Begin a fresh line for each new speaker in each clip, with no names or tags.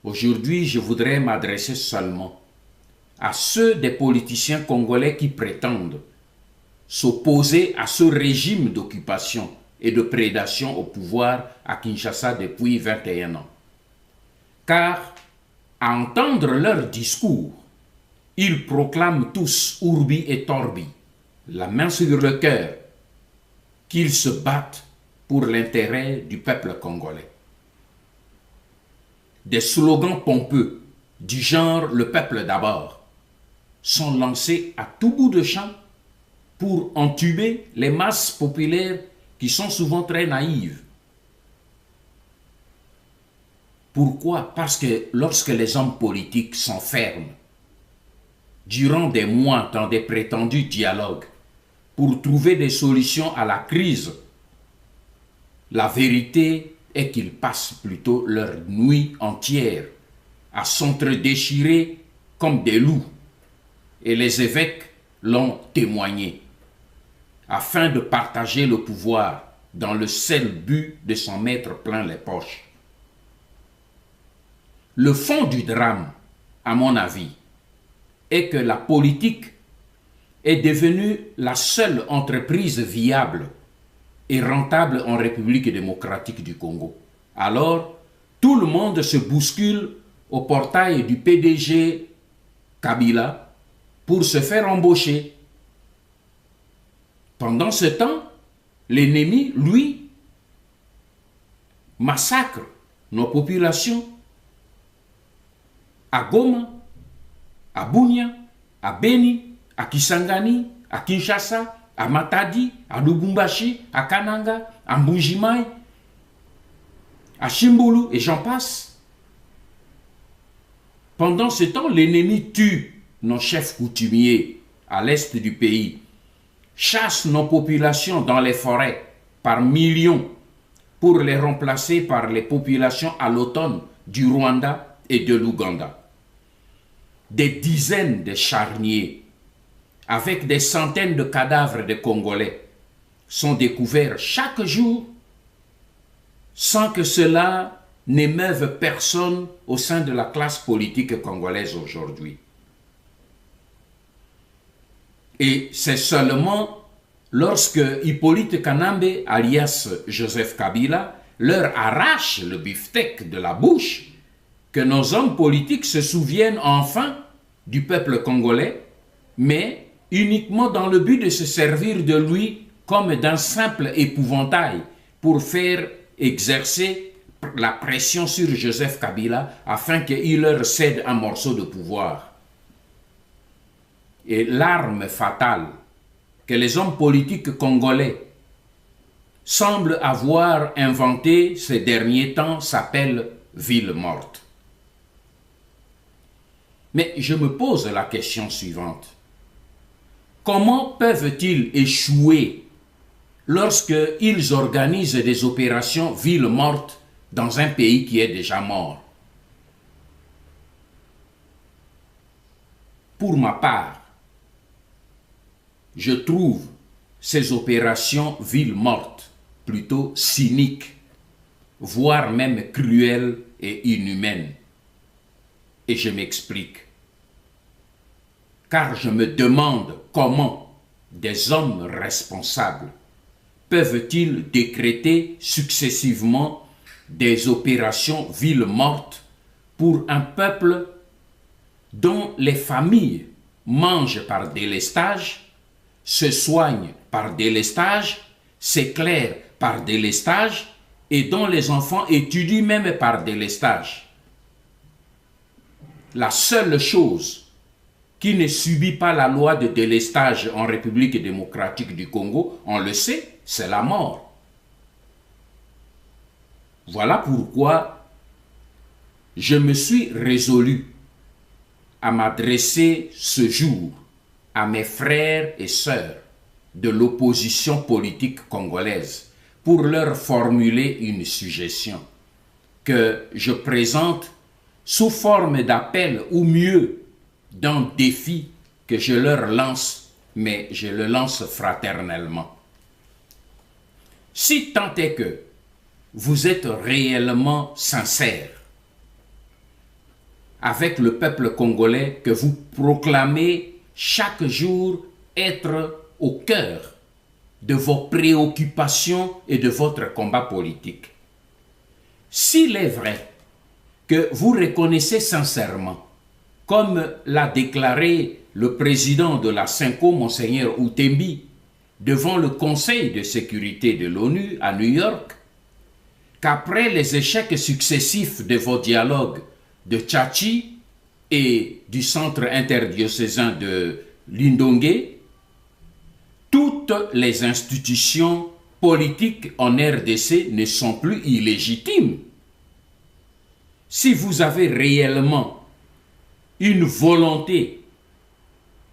Aujourd'hui, je voudrais m'adresser seulement à ceux des politiciens congolais qui prétendent s'opposer à ce régime d'occupation et de prédation au pouvoir à Kinshasa depuis 21 ans. Car, à entendre leur discours, ils proclament tous urbi et torbi, la main sur le cœur, qu'ils se battent pour l'intérêt du peuple congolais. Des slogans pompeux du genre « le peuple d'abord » sont lancés à tout bout de champ pour entuber les masses populaires qui sont souvent très naïves. Pourquoi? Parce que lorsque les hommes politiques s'enferment durant des mois dans des prétendus dialogues pour trouver des solutions à la crise, la vérité est qu'ils passent plutôt leur nuit entière à s'entre-déchirer comme des loups. Et les évêques l'ont témoigné, afin de partager le pouvoir dans le seul but de s'en mettre plein les poches. Le fond du drame, à mon avis, est que la politique est devenue la seule entreprise viable et rentable en République démocratique du Congo. Alors, tout le monde se bouscule au portail du PDG Kabila pour se faire embaucher. Pendant ce temps, l'ennemi, lui, massacre nos populations à Goma, à Bunia, à Beni, à Kisangani, à Kinshasa, à Matadi, à Lubumbashi, à Kananga, à Mbujimai, à Chimbulu, et j'en passe. Pendant ce temps, l'ennemi tue nos chefs coutumiers à l'est du pays, chasse nos populations dans les forêts par millions pour les remplacer par les populations allochtones du Rwanda et de l'Ouganda. Des dizaines de charniers avec des centaines de cadavres de Congolais sont découverts chaque jour sans que cela n'émeuve personne au sein de la classe politique congolaise aujourd'hui. Et c'est seulement lorsque Hippolyte Kanambe, alias Joseph Kabila, leur arrache le beefsteak de la bouche que nos hommes politiques se souviennent enfin du peuple congolais, mais uniquement dans le but de se servir de lui comme d'un simple épouvantail pour faire exercer la pression sur Joseph Kabila afin qu'il leur cède un morceau de pouvoir. Et l'arme fatale que les hommes politiques congolais semblent avoir inventée ces derniers temps s'appelle ville morte. Mais je me pose la question suivante. Comment peuvent-ils échouer lorsqu'ils organisent des opérations ville morte dans un pays qui est déjà mort? Pour ma part, je trouve ces opérations ville morte plutôt cyniques, voire même cruelles et inhumaines. Et je m'explique. Car je me demande comment des hommes responsables peuvent-ils décréter successivement des opérations ville morte pour un peuple dont les familles mangent par délestage, se soignent par délestage, s'éclairent par délestage et dont les enfants étudient même par délestage. La seule chose qui ne subit pas la loi de délestage en République démocratique du Congo, on le sait, c'est la mort. Voilà pourquoi je me suis résolu à m'adresser ce jour à mes frères et sœurs de l'opposition politique congolaise pour leur formuler une suggestion que je présente sous forme d'appel ou mieux d'un défi que je leur lance, mais je le lance fraternellement. Si tant est que vous êtes réellement sincères avec le peuple congolais que vous proclamez chaque jour être au cœur de vos préoccupations et de votre combat politique. S'il est vrai que vous reconnaissez sincèrement, comme l'a déclaré le président de la CENCO, Monseigneur Outembi, devant le Conseil de sécurité de l'ONU à New York, qu'après les échecs successifs de vos dialogues de Tchatchi et du centre interdiocésain de Lindongue, toutes les institutions politiques en RDC ne sont plus illégitimes. Si vous avez réellement une volonté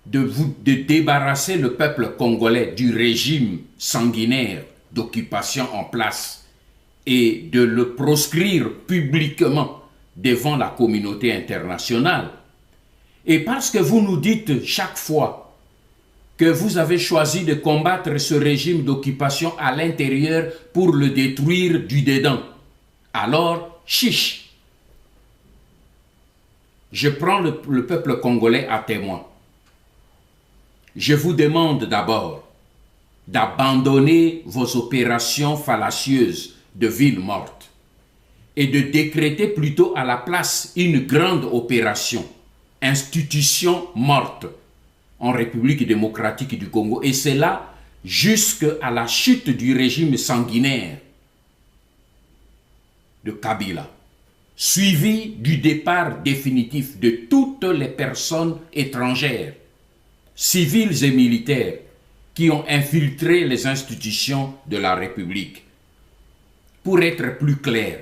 de débarrasser le peuple congolais du régime sanguinaire d'occupation en place et de le proscrire publiquement devant la communauté internationale, et parce que vous nous dites chaque fois que vous avez choisi de combattre ce régime d'occupation à l'intérieur pour le détruire du dedans, alors chiche. Je prends le peuple congolais à témoin. Je vous demande d'abord d'abandonner vos opérations fallacieuses de ville morte et de décréter plutôt à la place une grande opération, institution morte, en République démocratique du Congo, et c'est là jusqu'à la chute du régime sanguinaire de Kabila, suivi du départ définitif de toutes les personnes étrangères, civiles et militaires, qui ont infiltré les institutions de la République. Pour être plus clair,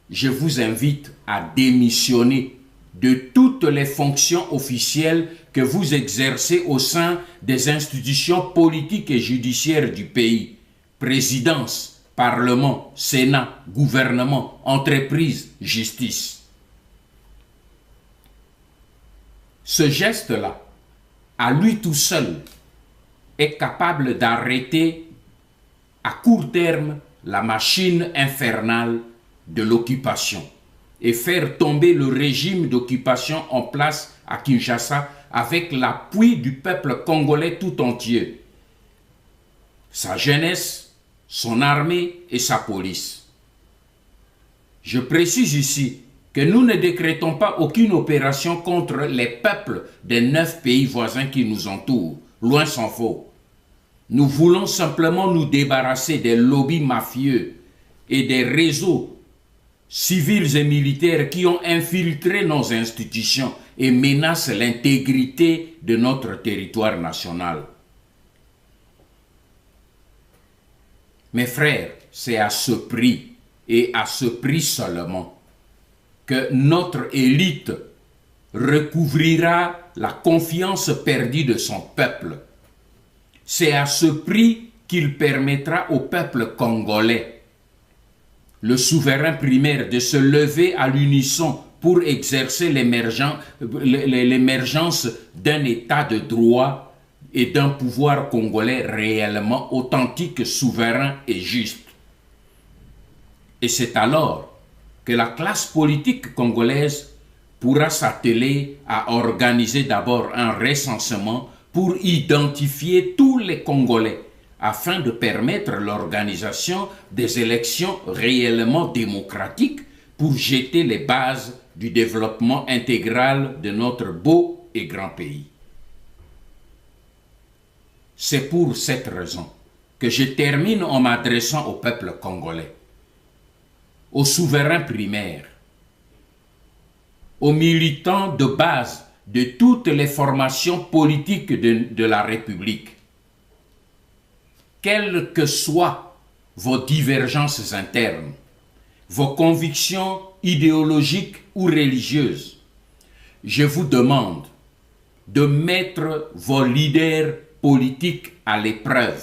je vous invite à démissionner de toutes les fonctions officielles que vous exercez au sein des institutions politiques et judiciaires du pays, présidence, parlement, sénat, gouvernement, entreprise, justice. Ce geste-là, à lui tout seul, est capable d'arrêter à court terme la machine infernale de l'occupation et faire tomber le régime d'occupation en place à Kinshasa avec l'appui du peuple congolais tout entier, sa jeunesse, son armée et sa police. Je précise ici que nous ne décrétons pas aucune opération contre les peuples des 9 pays voisins qui nous entourent, loin s'en faut. Nous voulons simplement nous débarrasser des lobbies mafieux et des réseaux civils et militaires qui ont infiltré nos institutions et menacent l'intégrité de notre territoire national. Mes frères, c'est à ce prix et à ce prix seulement que notre élite recouvrira la confiance perdue de son peuple. C'est à ce prix qu'il permettra au peuple congolais, le souverain primaire, de se lever à l'unisson pour exercer l'émergence d'un état de droit et d'un pouvoir congolais réellement authentique, souverain et juste. Et c'est alors que la classe politique congolaise pourra s'atteler à organiser d'abord un recensement pour identifier tous les Congolais afin de permettre l'organisation des élections réellement démocratiques pour jeter les bases du développement intégral de notre beau et grand pays. C'est pour cette raison que je termine en m'adressant au peuple congolais, aux souverains primaires, aux militants de base de toutes les formations politiques de la République. Quelles que soient vos divergences internes, vos convictions idéologiques ou religieuses, je vous demande de mettre vos leaders politiques à l'épreuve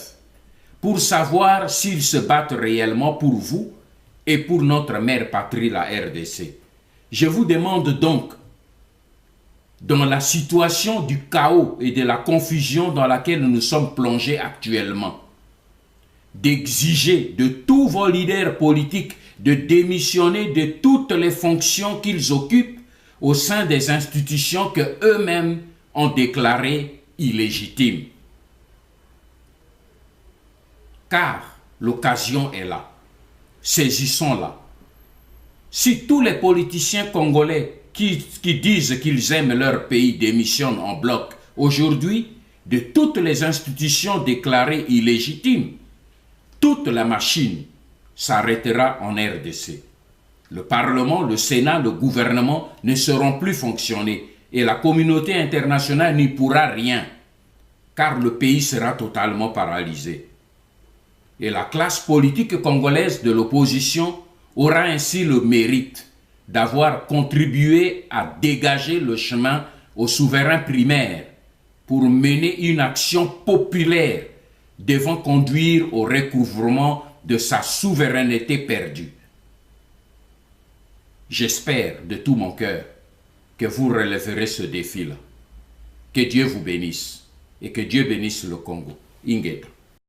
pour savoir s'ils se battent réellement pour vous et pour notre mère patrie, la RDC. Je vous demande donc, dans la situation du chaos et de la confusion dans laquelle nous sommes plongés actuellement, d'exiger de tous vos leaders politiques de démissionner de toutes les fonctions qu'ils occupent au sein des institutions que eux-mêmes ont déclarées illégitimes. Car l'occasion est là. Saisissons-la. Si tous les politiciens congolais qui disent qu'ils aiment leur pays démissionnent en bloc aujourd'hui de toutes les institutions déclarées illégitimes, toute la machine s'arrêtera en RDC. Le Parlement, le Sénat, le gouvernement ne seront plus fonctionnés et la communauté internationale n'y pourra rien, car le pays sera totalement paralysé. Et la classe politique congolaise de l'opposition aura ainsi le mérite d'avoir contribué à dégager le chemin aux souverains primaires pour mener une action populaire devant conduire au recouvrement de sa souveraineté perdue. J'espère de tout mon cœur que vous relèverez ce défi-là. Que Dieu vous bénisse et que Dieu bénisse le Congo. Ingeta.